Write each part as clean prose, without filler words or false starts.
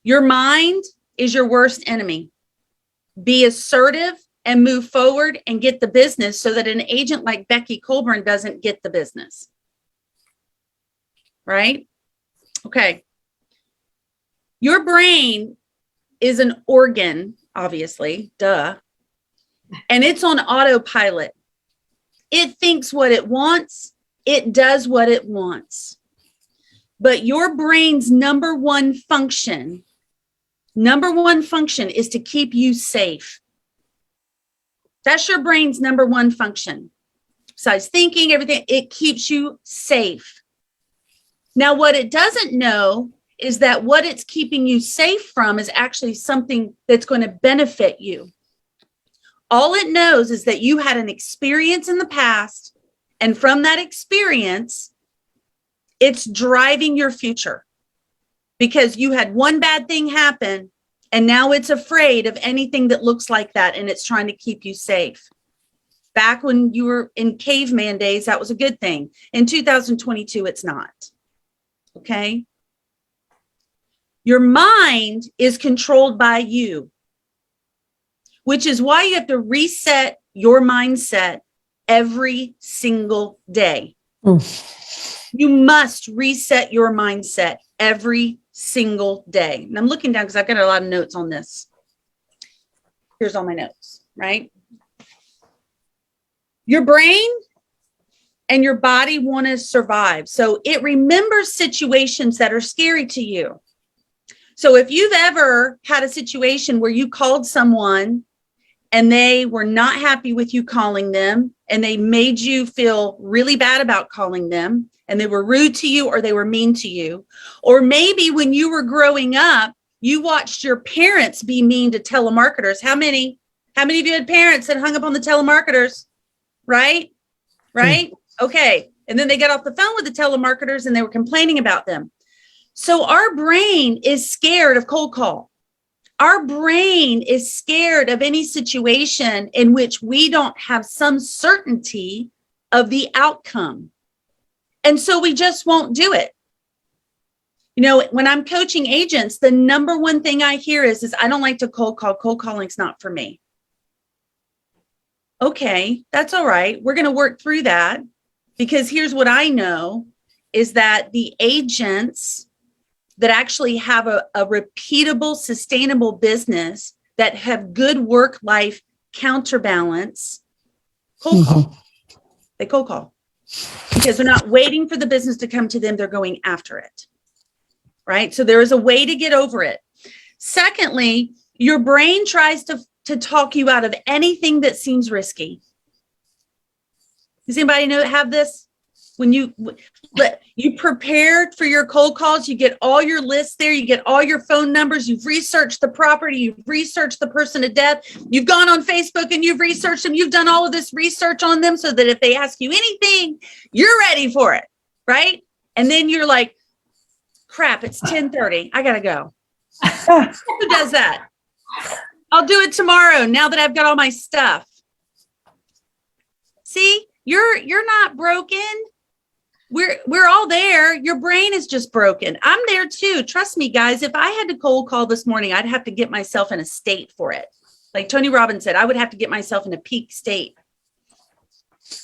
Your mind is your worst enemy. Be assertive and move forward and get the business so that an agent like Becky Colburn doesn't get the business. Right? Okay. Your brain is an organ, obviously, duh, and it's on autopilot. It thinks what it wants. It does what it wants. But your brain's number one function is to keep you safe. That's your brain's number one function. Besides thinking, everything, it keeps you safe. Now, what it doesn't know is that what it's keeping you safe from is actually something that's going to benefit you. All it knows is that you had an experience in the past, and from that experience, it's driving your future because you had one bad thing happen, and now it's afraid of anything that looks like that, and it's trying to keep you safe. Back when you were in caveman days, that was a good thing. In 2022, it's not. Okay? Your mind is controlled by you, which is why you have to reset your mindset every single day. You must reset your mindset every single day. And I'm looking down because I've got a lot of notes on this. Here's all my notes, right? Your brain and your body want to survive. So it remembers situations that are scary to you. So if you've ever had a situation where you called someone and they were not happy with you calling them, and they made you feel really bad about calling them, and they were rude to you or they were mean to you, or maybe when you were growing up, you watched your parents be mean to telemarketers. How many of you had parents that hung up on the telemarketers? Right? Okay. And then they got off the phone with the telemarketers and they were complaining about them. So our brain is scared of cold call. Our brain is scared of any situation in which we don't have some certainty of the outcome. And so we just won't do it. You know, when I'm coaching agents, the number one thing I hear is I don't like to cold call. Cold calling's not for me. Okay, that's all right. We're going to work through that, because here's what I know is that the agents that actually have a repeatable, sustainable business that have good work-life counterbalance, cold call. They cold call because they're not waiting for the business to come to them. They're going after it, right? So there is a way to get over it. Secondly, your brain tries to talk you out of anything that seems risky. Does anybody have this? When you prepared for your cold calls, you get all your lists there, you get all your phone numbers, you've researched the property, you've researched the person to death, you've gone on Facebook and you've researched them, you've done all of this research on them so that if they ask you anything, you're ready for it, right? And then you're like, crap, it's 10:30, I gotta go. Who does that? I'll do it tomorrow now that I've got all my stuff. See, you're not broken. We're all there. Your brain is just broken. I'm there too. Trust me, guys. If I had to cold call this morning, I'd have to get myself in a state for it. Like Tony Robbins said, I would have to get myself in a peak state,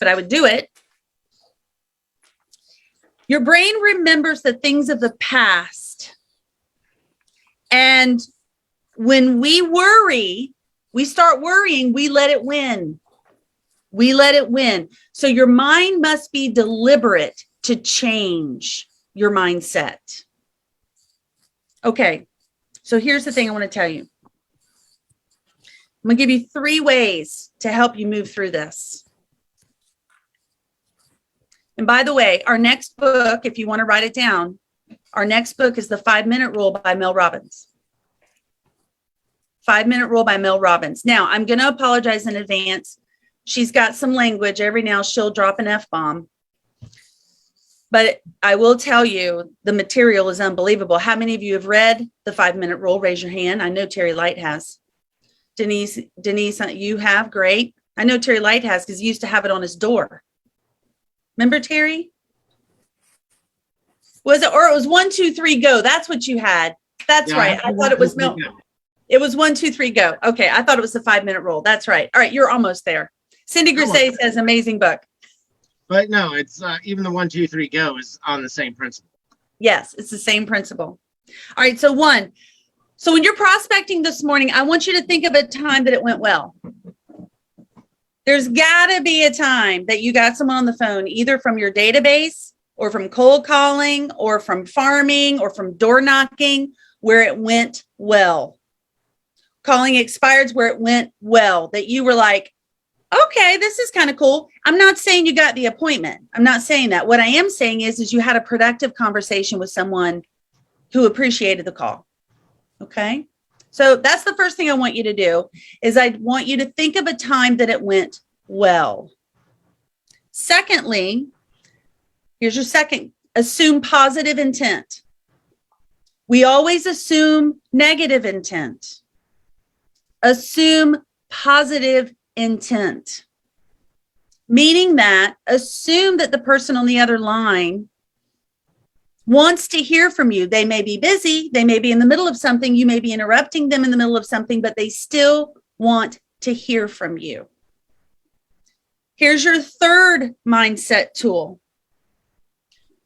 but I would do it. Your brain remembers the things of the past. And when we worry, we start worrying, we let it win. We let it win. So your mind must be deliberate to change your mindset. Okay, so here's the thing I want to tell you. I'm going to give you 3 ways to help you move through this. And by the way, our next book, if you want to write it down, our next book is The 5-Minute Rule by Mel Robbins. 5-Minute Rule by Mel Robbins. Now, I'm going to apologize in advance. She's got some language. Every now she'll drop an F-bomb. But I will tell you, the material is unbelievable. How many of you have read The 5-Minute Rule? Raise your hand. I know Terry Light has. Denise, you have? Great. I know Terry Light has because he used to have it on his door. Remember, Terry? Was it, or it was 1, 2, 3, go? That's what you had. That's right. I thought it was no. It was 1, 2, 3, go. Okay. I thought it was the 5-minute rule. That's right. All right. You're almost there. Cindy Grisay says amazing book. But no, it's even the 1, 2, 3, go is on the same principle. Yes, it's the same principle. All right. So when you're prospecting this morning, I want you to think of a time that it went well. There's got to be a time that you got someone on the phone, either from your database or from cold calling or from farming or from door knocking, where it went well. Calling expireds where it went well, that you were like, okay, this is kind of cool. I'm not saying you got the appointment. I'm not saying that. What I am saying is you had a productive conversation with someone who appreciated the call. Okay. So that's the first thing I want you to do is I want you to think of a time that it went well. Secondly, here's your second, assume positive intent. We always assume negative intent. Assume positive intent, meaning that assume that the person on the other line wants to hear from you. They may be busy. They may be in the middle of something. You may be interrupting them in the middle of something, but they still want to hear from you. Here's your third mindset tool.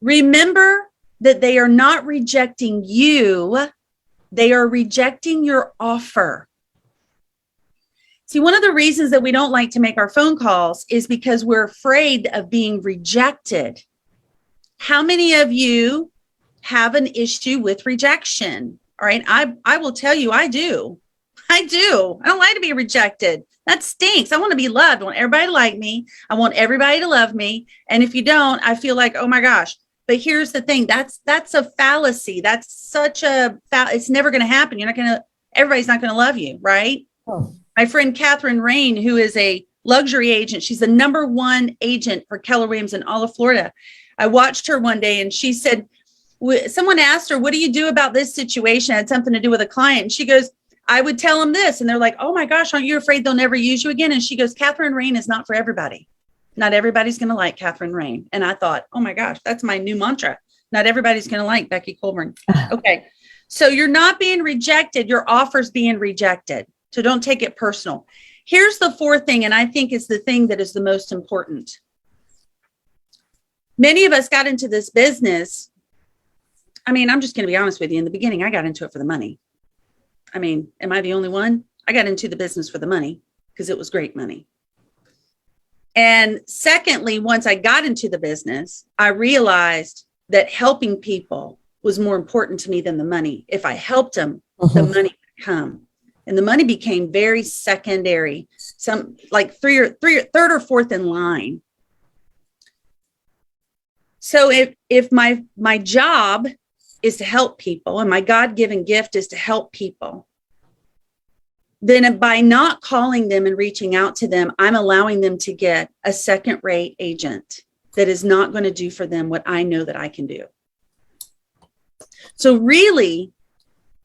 Remember that they are not rejecting you. They are rejecting your offer. See, one of the reasons that we don't like to make our phone calls is because we're afraid of being rejected. How many of you have an issue with rejection? All right. I will tell you, I do. I don't like to be rejected. That stinks. I want to be loved. I want everybody to like me. I want everybody to love me. And if you don't, I feel like, oh my gosh. But here's the thing. That's a fallacy. That's such a, it's never going to happen. Everybody's not going to love you. Right. Oh. My friend, Catherine Rain, who is a luxury agent. She's the #1 agent for Keller Williams in all of Florida. I watched her one day and she said, someone asked her, what do you do about this situation? It had something to do with a client. And she goes, I would tell them this. And they're like, oh my gosh, aren't you afraid they'll never use you again? And she goes, Catherine Rain is not for everybody. Not everybody's going to like Catherine Rain. And I thought, oh my gosh, that's my new mantra. Not everybody's going to like Becky Colburn. Okay. So you're not being rejected. Your offer's being rejected. So don't take it personal. Here's the fourth thing. And I think is the thing that is the most important. Many of us got into this business. I mean, I'm just going to be honest with you. In the beginning, I got into it for the money. I mean, am I the only one? I got into the business for the money because it was great money. And secondly, once I got into the business, I realized that helping people was more important to me than the money. If I helped them, the money would come. And the money became very secondary, some like third or fourth in line. So if my job is to help people and my God-given gift is to help people, then by not calling them and reaching out to them, I'm allowing them to get a second-rate agent that is not going to do for them what I know that I can do. So really,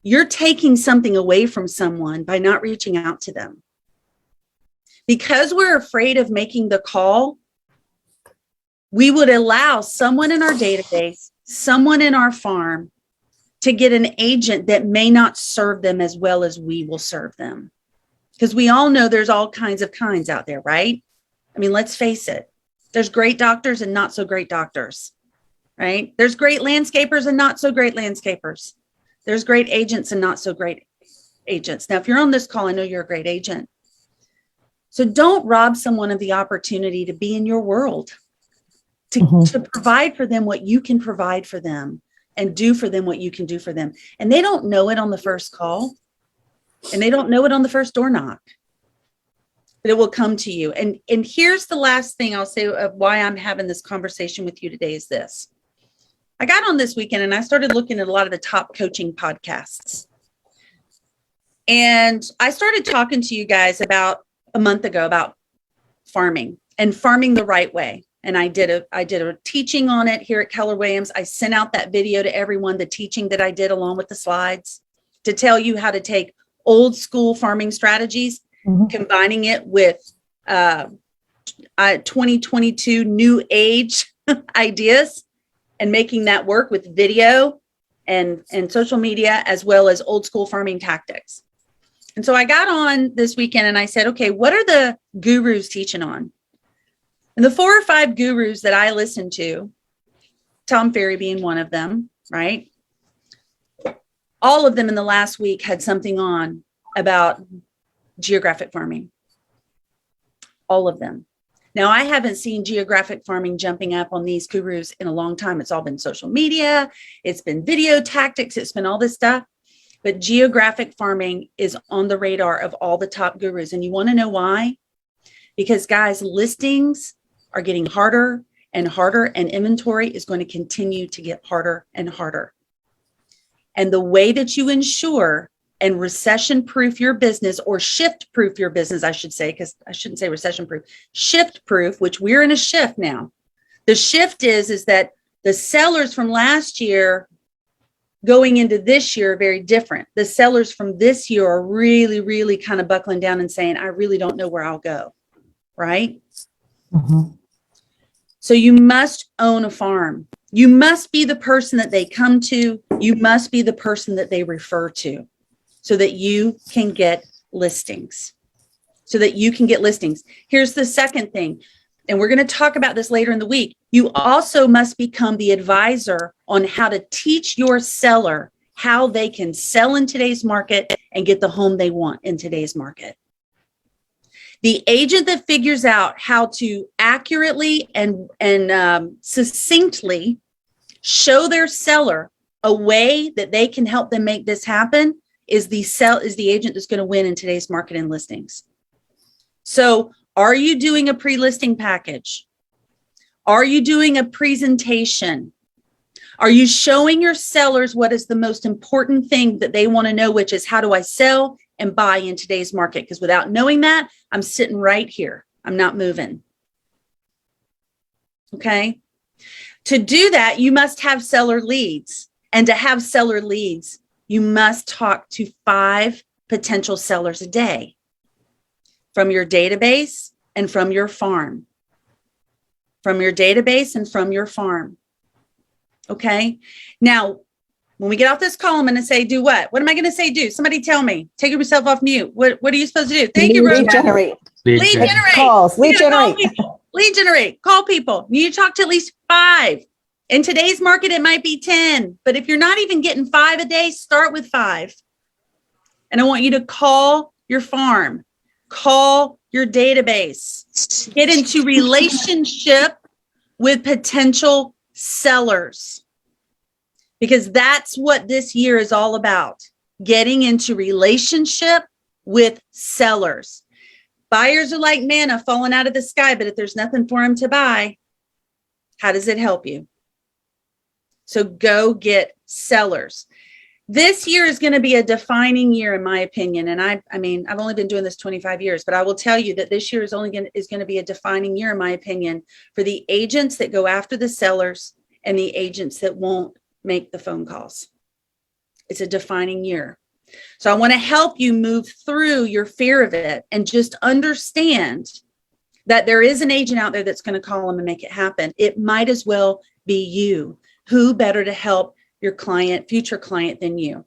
you're taking something away from someone by not reaching out to them. Because we're afraid of making the call, we would allow someone in our database, someone in our farm, to get an agent that may not serve them as well as we will serve them. Because we all know there's all kinds of kinds out there, right? I mean, let's face it. There's great doctors and not so great doctors, right? There's great landscapers and not so great landscapers. There's great agents and not so great agents. Now, if you're on this call, I know you're a great agent. So don't rob someone of the opportunity to be in your world, to provide for them what you can provide for them and do for them what you can do for them. And they don't know it on the first call and they don't know it on the first door knock, but it will come to you. And here's the last thing I'll say of why I'm having this conversation with you today is this. I got on this weekend and I started looking at a lot of the top coaching podcasts. And I started talking to you guys about a month ago about farming and farming the right way. And I did a teaching on it here at Keller Williams. I sent out that video to everyone, the teaching that I did along with the slides, to tell you how to take old school farming strategies, combining it with 2022 new age ideas and making that work with video and social media, as well as old school farming tactics. And so I got on this weekend and I said, okay, what are the gurus teaching on? And the 4 or 5 gurus that I listened to, Tom Ferry being one of them, right? All of them in the last week had something on about geographic farming. All of them. Now, I haven't seen geographic farming jumping up on these gurus in a long time. It's all been social media. It's been video tactics. It's been all this stuff. But geographic farming is on the radar of all the top gurus. And you want to know why? Because, guys, listings are getting harder and harder, and inventory is going to continue to get harder and harder. And the way that you ensure and recession-proof your business, or shift-proof your business, I should say, because I shouldn't say recession-proof, shift-proof, which we're in a shift now. The shift is that the sellers from last year going into this year are very different. The sellers from this year are really, really kind of buckling down and saying, I really don't know where I'll go, right? Mm-hmm. So you must own a farm. You must be the person that they come to. You must be the person that they refer to, so that you can get listings. Here's the second thing, and we're going to talk about this later in the week. You also must become the advisor on how to teach your seller how they can sell in today's market and get the home they want in today's market. The agent that figures out how to accurately and succinctly show their seller a way that they can help them make this happen is the agent that's going to win in today's market and listings. So, are you doing a pre-listing package? Are you doing a presentation? Are you showing your sellers what is the most important thing that they want to know, which is how do I sell and buy in today's market? Because without knowing that, I'm sitting right here. I'm not moving. Okay. To do that, you must have seller leads. And to have seller leads, you must talk to 5 potential sellers a day from your database and from your farm. From your database and from your farm. Okay. Now, when we get off this call, I'm going to say, do what? What am I going to say? Do? Somebody tell me. Take yourself off mute. What are you supposed to do? Thank you, Lead Robbins. generate. Lead generate. Calls. Lead Call generate. people. Lead generate. Call people. You need to talk to at least 5. In today's market, it might be 10. But if you're not even getting 5 a day, start with 5. And I want you to call your farm. Call your database. Get into relationship with potential sellers. Because that's what this year is all about. Getting into relationship with sellers. Buyers are like manna falling out of the sky, but if there's nothing for them to buy, how does it help you? So go get sellers. This year is going to be a defining year, in my opinion. And I mean, I've only been doing this 25 years, but I will tell you that this year is going to be a defining year, in my opinion, for the agents that go after the sellers and the agents that won't make the phone calls. It's a defining year. So I want to help you move through your fear of it and just understand that there is an agent out there that's going to call them and make it happen. It might as well be you. Who better to help your client, future client, than you?